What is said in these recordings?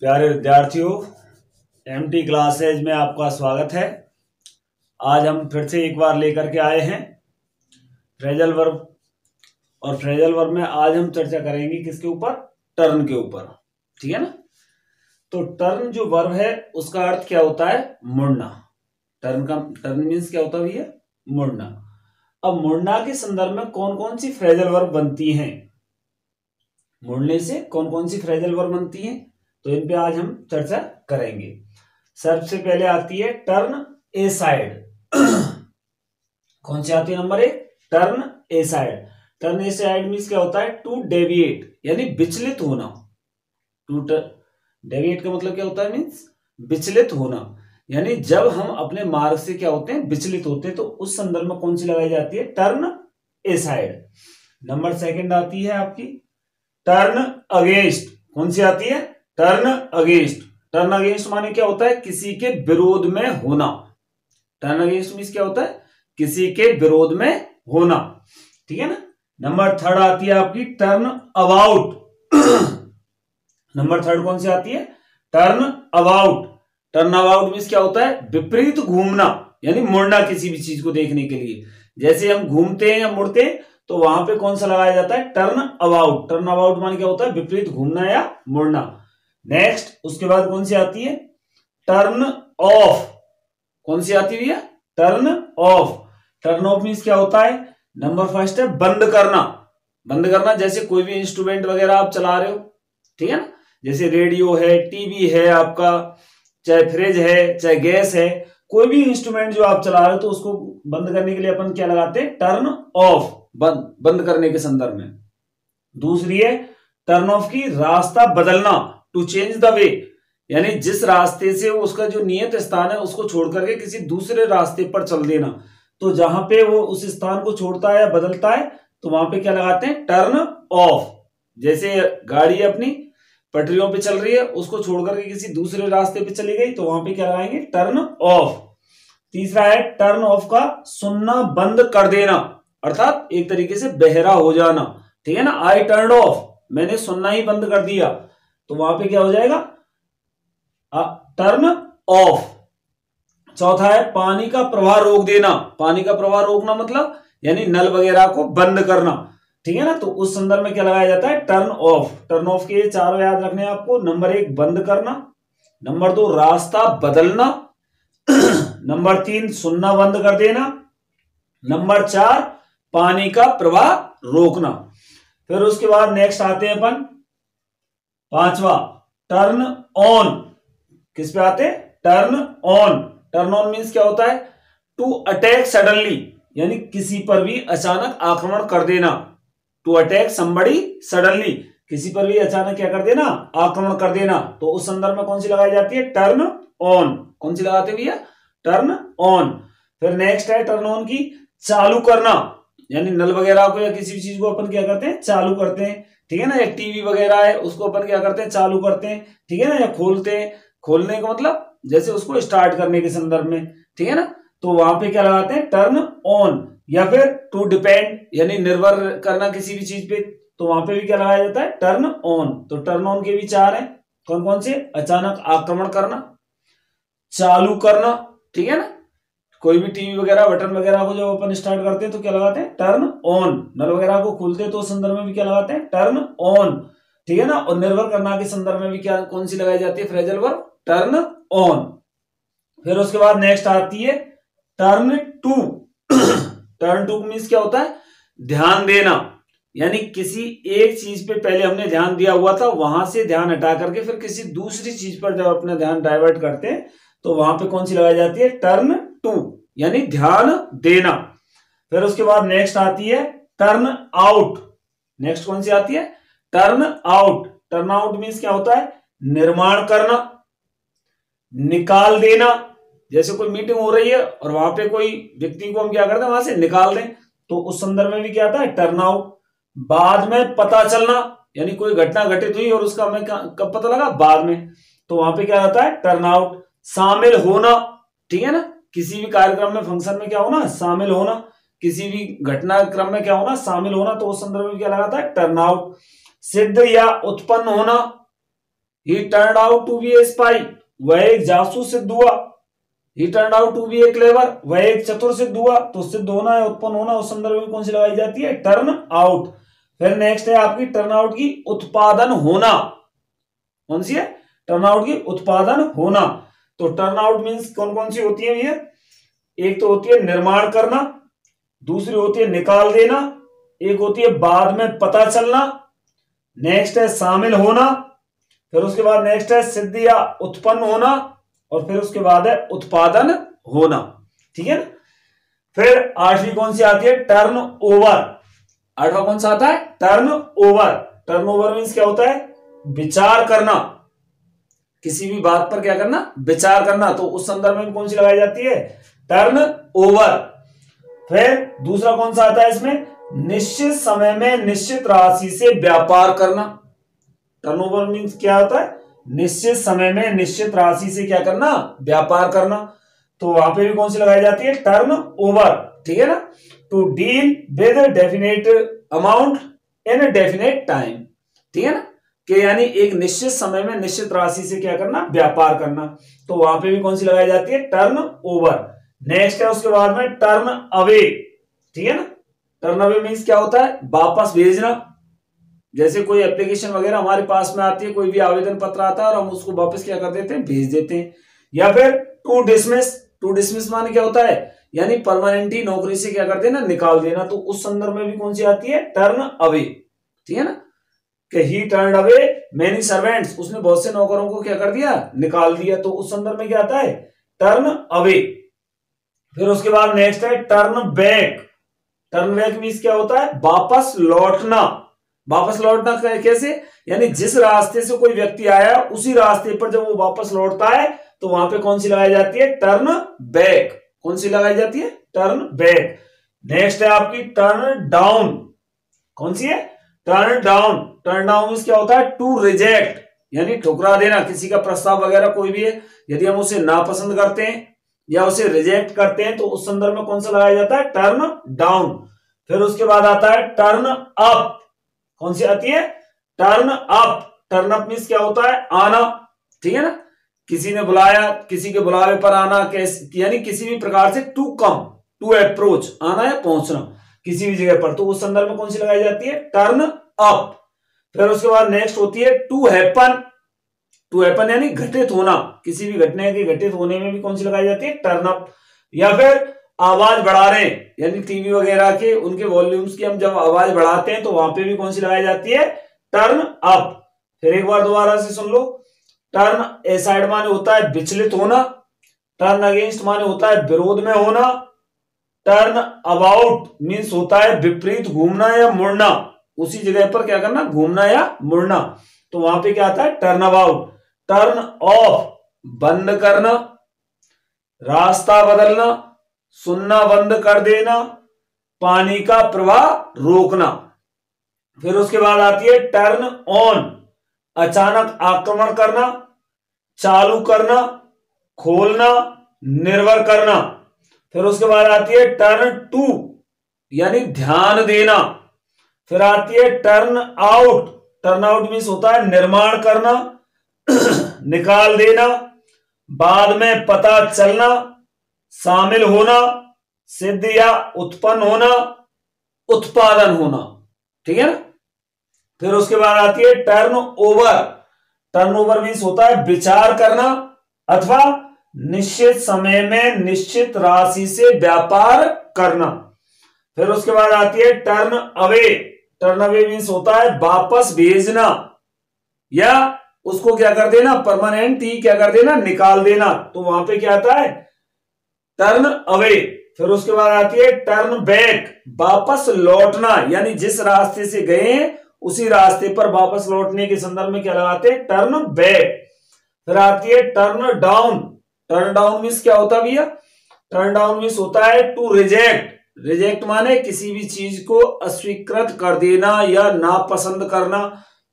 प्यारे विद्यार्थियों, MT classes में आपका स्वागत है। आज हम फिर से एक बार लेकर के आए हैं फ्रेजल वर्ब। और फ्रेजल वर्ब में आज हम चर्चा करेंगे किसके ऊपर? टर्न के ऊपर। ठीक है ना। तो टर्न जो वर्ब है उसका अर्थ क्या होता है? मुड़ना। टर्न मीन्स क्या होता है भैया? मुड़ना। अब मुड़ना के संदर्भ में कौन कौन सी फ्रेजल वर्ब बनती हैं? मुड़ने से कौन कौन सी फ्रेजल वर्ब बनती हैं, तो इन पे आज हम चर्चा करेंगे। सबसे पहले आती है टर्न ए साइड। कौन सी आती है? नंबर 1, टर्न ए साइड। टर्न ए साइड मीन्स क्या होता है? टू डेविएट, यानी विचलित होना। टू डेविएट का मतलब क्या होता है? मीन्स विचलित होना। यानी जब हम अपने मार्ग से क्या होते हैं? विचलित होते हैं, तो उस संदर्भ में कौन सी लगाई जाती है? टर्न ए साइड। नंबर 2 आती है आपकी टर्न अगेंस्ट। कौन सी आती है? Turn against. टर्न अगेंस्ट माने क्या होता है? किसी के विरोध में होना। टर्न अगेंस्ट मीन्स क्या होता है? किसी के विरोध में होना। ठीक है ना। नंबर 3 आती है आपकी टर्न अबाउट। नंबर 3 कौन सी आती है? Turn about. Turn about means क्या होता है? विपरीत घूमना, यानी मुड़ना किसी भी चीज को देखने के लिए। जैसे हम घूमते हैं या मुड़ते हैं, तो वहां पे कौन सा लगाया जाता है? Turn about. टर्न अबाउट माने क्या होता है? विपरीत घूमना या मुड़ना। नेक्स्ट उसके बाद कौन सी आती है? Turn off. कौन सी आती है भैया? Turn off. Turn off means क्या होता है? नंबर 1 है बंद करना। बंद करना, जैसे कोई भी इंस्ट्रूमेंट वगैरह आप चला रहे हो, ठीक है ना। जैसे रेडियो है, टीवी है आपका, चाहे फ्रिज है, चाहे गैस है, कोई भी इंस्ट्रूमेंट जो आप चला रहे हो, तो उसको बंद करने के लिए अपन क्या लगाते हैं? Turn off. बंद करने के संदर्भ में। दूसरी है टर्न ऑफ की रास्ता बदलना, टू चेंज द वे, यानी जिस रास्ते से उसका जो नियत स्थान है उसको छोड़ करके किसी दूसरे रास्ते पर चल देना। तो जहां पे वो उस स्थान को छोड़ता है या बदलता है, तो वहां पे क्या लगाते हैं? Turn off. जैसे गाड़ी अपनी पटरियों पे चल रही है, उसको छोड़ करके किसी दूसरे रास्ते पे चली गई, तो वहां पे क्या लगाएंगे? Turn off. तीसरा है टर्न ऑफ का सुनना बंद कर देना, अर्थात एक तरीके से बहरा हो जाना। ठीक है ना। आई टर्न ऑफ, मैंने सुनना ही बंद कर दिया, तो वहां पे क्या हो जाएगा? Turn off. चौथा है पानी का प्रवाह रोक देना। पानी का प्रवाह रोकना मतलब यानी नल वगैरह को बंद करना। ठीक है ना। तो उस संदर्भ में क्या लगाया जाता है? Turn off. टर्न ऑफ के 4 याद रखने हैं आपको। नंबर 1 बंद करना, नंबर 2 रास्ता बदलना, नंबर 3 सुनना बंद कर देना, नंबर 4 पानी का प्रवाह रोकना। फिर उसके बाद नेक्स्ट आते हैं अपन 5वां, टर्न ऑन। किस पे आते हैं? Turn on. Turn on means क्या होता है? टू अटैक सडनली, यानी किसी पर भी अचानक आक्रमण कर देना। टू अटैक समबडी सडनली, किसी पर भी अचानक क्या कर देना? आक्रमण कर देना। तो उस संदर्भ में कौन सी लगाई जाती है? Turn on. कौन सी लगाते भैया? Turn on. फिर नेक्स्ट है टर्न ऑन की चालू करना, यानी नल वगैरह को या किसी भी चीज को अपन क्या करते हैं? चालू करते हैं। ठीक है ना। या टीवी वगैरह है, उसको अपन क्या करते हैं? चालू करते हैं। ठीक है ना। या खोलते हैं। खोलने का मतलब जैसे उसको स्टार्ट करने के संदर्भ में। ठीक है ना। तो वहां पे क्या लगाते हैं? Turn on. या फिर टू डिपेंड, यानी निर्भर करना किसी भी चीज पे, तो वहां पे भी क्या लगाया जाता है? Turn on. तो टर्न ऑन के भी 4 हैं। कौन कौन से? अचानक आक्रमण करना, चालू करना, ठीक है ना। कोई भी टीवी वगैरह बटन वगैरह को जब अपन स्टार्ट करते हैं तो क्या लगाते हैं? Turn on. नल वगैरह को खोलते हैं तो उस संदर्भ में भी क्या लगाते हैं? Turn on. ठीक है ना। और निर्भर करना के संदर्भ में भी क्या कौन सी लगाई जाती है? Phrasal verb turn on. फिर उसके बाद नेक्स्ट आती है turn to. Turn to means क्या होता है? ध्यान देना, यानी किसी एक चीज पे पहले हमने ध्यान दिया हुआ था, वहां से ध्यान हटा करके फिर किसी दूसरी चीज पर जब अपना ध्यान डाइवर्ट करते हैं, तो वहां पे कौन सी लगाई जाती है? टर्न टू, यानी ध्यान देना। फिर उसके बाद नेक्स्ट आती है टर्न आउट। नेक्स्ट कौन सी आती है? Turn out. Turn out means क्या होता है? निर्माण करना, निकाल देना। जैसे कोई मीटिंग हो रही है और वहां पे कोई व्यक्ति को हम क्या करते हैं? वहां से निकाल दें, तो उस संदर्भ में भी क्या आता है? Turn out. बाद में पता चलना, यानी कोई घटना घटित हुई और उसका हमें कब पता लगा? बाद में, तो वहां पे क्या आता है? Turn out. शामिल होना, ठीक है ना। किसी भी कार्यक्रम में, फंक्शन में क्या होना? शामिल होना। किसी भी घटनाक्रम में क्या होना? शामिल होना। तो उस संदर्भ में क्या लगाता है? Turn out. सिद्ध या उत्पन्न होना, he turn out to be a spy, वह एक जासूस सिद्ध हुआ। He turn out to be a clever, वह एक चतुर सिद्ध हुआ। तो सिद्ध होना है, उत्पन्न होना, उस संदर्भ में कौन सी लगाई जाती है? Turn out. फिर नेक्स्ट है आपकी टर्न आउट की उत्पादन होना। कौन सी है? टर्न आउट की उत्पादन होना। तो टर्न आउट मीन्स कौन कौन सी होती है भैया? एक तो होती है निर्माण करना, दूसरी होती है निकाल देना, एक होती है बाद में पता चलना, नेक्स्ट है शामिल होना, फिर उसके बाद नेक्स्ट है सिद्ध या उत्पन्न होना, और फिर उसके बाद है उत्पादन होना। ठीक है ना? फिर आठवीं कौन सी आती है? Turn over. आठवां कौन सा आता है? Turn over. Turn over means क्या होता है? विचार करना, किसी भी बात पर क्या करना? विचार करना। तो उस संदर्भ में कौन सी लगाई जाती है? Turn over. फिर दूसरा कौन सा आता है इसमें? निश्चित समय में निश्चित राशि से व्यापार करना। टर्नओवर मीन्स क्या होता है? निश्चित समय में निश्चित राशि से क्या करना? व्यापार करना। तो वहां पे भी कौन सी लगाई जाती है? Turn over. ठीक है ना? To deal with definite amount in definite time. ठीक है ना? कि यानी एक निश्चित समय में निश्चित राशि से क्या करना? व्यापार करना। तो वहां पे भी कौन सी लगाई जाती है? Turn over. नेक्स्ट है उसके बाद में टर्न अवे। ठीक है ना? टर्न अवे मीन्स क्या होता है? वापस भेजना। जैसे कोई एप्लीकेशन वगैरह हमारे पास में आती है, कोई भी आवेदन पत्र आता है और हम उसको वापस क्या कर देते हैं? भेज देते हैं। या फिर टू डिसमिस। टू डिसमिस माने क्या होता है? यानी परमानेंटली नौकरी से क्या कर देना? निकाल देना। तो उस संदर्भ में भी कौन सी आती है? Turn away. ठीक है ना? कि ही टर्न अवे मेनी सर्वेंट्स, उसने बहुत से नौकरों को क्या कर दिया? निकाल दिया। तो उस संदर्भ में क्या आता है? Turn away. फिर उसके बाद नेक्स्ट है turn back. Turn back means क्या होता है? वापस लौटना। वापस लौटना कैसे? यानी जिस रास्ते से कोई व्यक्ति आया उसी रास्ते पर जब वो वापस लौटता है तो वहां पे कौन सी लगाई जाती है? Turn back. कौन सी लगाई जाती है? Turn back. नेक्स्ट है आपकी टर्न डाउन। कौन सी है? Turn down. Turn down means क्या होता है? टू रिजेक्ट, यानी ठुकरा देना। किसी का प्रस्ताव वगैरह कोई भी है, यदि हम उसे नापसंद करते हैं या उसे रिजेक्ट करते हैं तो उस संदर्भ में कौन सा लगाया जाता है? Turn down. फिर उसके बाद आता है टर्न अप। कौन सी आती है? Turn up. Turn up means क्या होता है? आना। ठीक है ना? किसी ने बुलाया, किसी के बुलावे पर आना, यानी किसी भी प्रकार से टू कम, टू अप्रोच, आना या पहुंचना किसी भी जगह पर। तो उस संदर्भ में कौन सी लगाई जाती है? Turn up. फिर उसके बाद नेक्स्ट होती है टू हैपन। टू हैपन यानी घटित होना, किसी भी घटना के घटित होने में भी कौन सी लगाई जाती है? Turn up. या फिर आवाज बढ़ा रहे हैं, यानी टीवी वगैरह के उनके वॉल्यूम्स की हम जब आवाज बढ़ाते हैं तो वहां पे भी कौन सी लगाई जाती है? Turn up. फिर एक बार दोबारा से सुन लो। टर्न एसाइड माने होता है विचलित होना। टर्न अगेंस्ट माने होता है विरोध में होना। टर्न अबाउट मीन्स होता है विपरीत घूमना या मुड़ना, उसी जगह पर क्या करना? घूमना या मुड़ना। तो वहां पे क्या आता है? Turn about. टर्न ऑफ बंद करना, रास्ता बदलना, सुनना बंद कर देना, पानी का प्रवाह रोकना। फिर उसके बाद आती है टर्न ऑन, अचानक आक्रमण करना, चालू करना, खोलना, निर्भर करना। फिर उसके बाद आती है टर्न टू, यानी ध्यान देना। फिर आती है turn out. Turn out means होता है निर्माण करना, निकाल देना, बाद में पता चलना, शामिल होना, सिद्ध या उत्पन्न होना, उत्पादन होना। ठीक है ना? फिर उसके बाद आती है turn over. Turn over means होता है विचार करना अथवा निश्चित समय में निश्चित राशि से व्यापार करना। फिर उसके बाद आती है turn away. Turn away means होता है वापस भेजना या उसको क्या कर देना? परमानेंट ही क्या कर देना? निकाल देना। तो वहां पे क्या आता है? Turn away. फिर उसके बाद आती है टर्न बैक, वापस लौटना, यानी जिस रास्ते से गए हैं उसी रास्ते पर वापस लौटने के संदर्भ में क्या लगाते हैं? Turn back. फिर आती है turn down. Turn down means क्या होता है भैया? टर्न डाउन मीन्स होता है टू रिजेक्ट। रिजेक्ट माने किसी भी चीज को अस्वीकृत कर देना या नापसंद करना।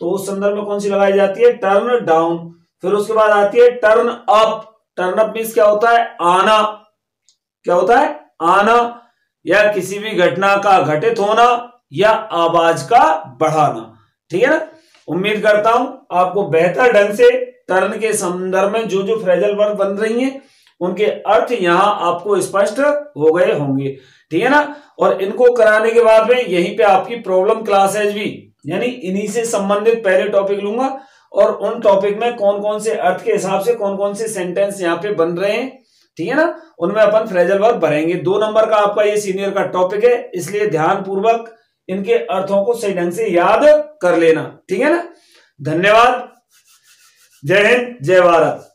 तो उस संदर्भ में कौन सी लगाई जाती है? Turn down. फिर उसके बाद आती है turn up. Turn up means क्या होता है? आना। क्या होता है? आना या किसी भी घटना का घटित होना या आवाज का बढ़ाना। ठीक है ना? उम्मीद करता हूं आपको बेहतर ढंग से टर्न के संदर्भ में जो जो फ्रेजल वर्ब बन रही हैं उनके अर्थ यहां आपको स्पष्ट हो गए होंगे, ठीक है ना। और इनको कराने के बाद में यहीं पे आपकी प्रॉब्लम क्लासेज भी, यानी इन्हीं से संबंधित पहले टॉपिक लूंगा और उन टॉपिक में कौन कौन से अर्थ के हिसाब से कौन कौन से सेंटेंस यहाँ पे बन रहे हैं, ठीक है ना, उनमें अपन फ्रेजल वर्ब भरेंगे। 2 नंबर का आपका ये सीनियर का टॉपिक है, इसलिए ध्यान पूर्वक इनके अर्थों को सही ढंग से याद कर लेना, ठीक है ना। धन्यवाद। जय हिंद, जय भारत।